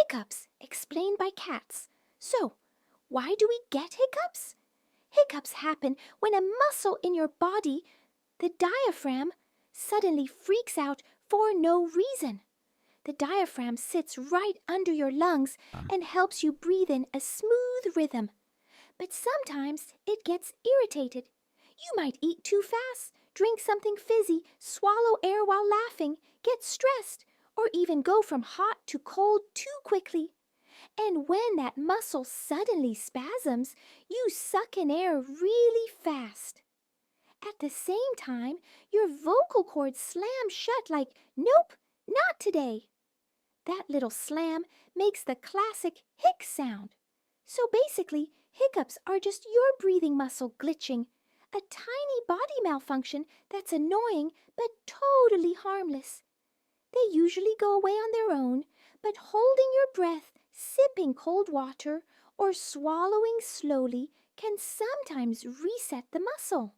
Hiccups, explained by cats. So, why do we get hiccups? Hiccups happen when a muscle in your body, the diaphragm, suddenly freaks out for no reason. The diaphragm sits right under your lungs and helps you breathe in a smooth rhythm. But sometimes it gets irritated. You might eat too fast, drink something fizzy, swallow air while laughing, get stressed, or even go from hot to cold too quickly. And when that muscle suddenly spasms, you suck in air really fast. At the same time, your vocal cords slam shut like, nope, not today. That little slam makes the classic hic sound. So basically, hiccups are just your breathing muscle glitching, a tiny body malfunction that's annoying but totally harmless. They usually go away on their own, but holding your breath, sipping cold water, or swallowing slowly can sometimes reset the muscle.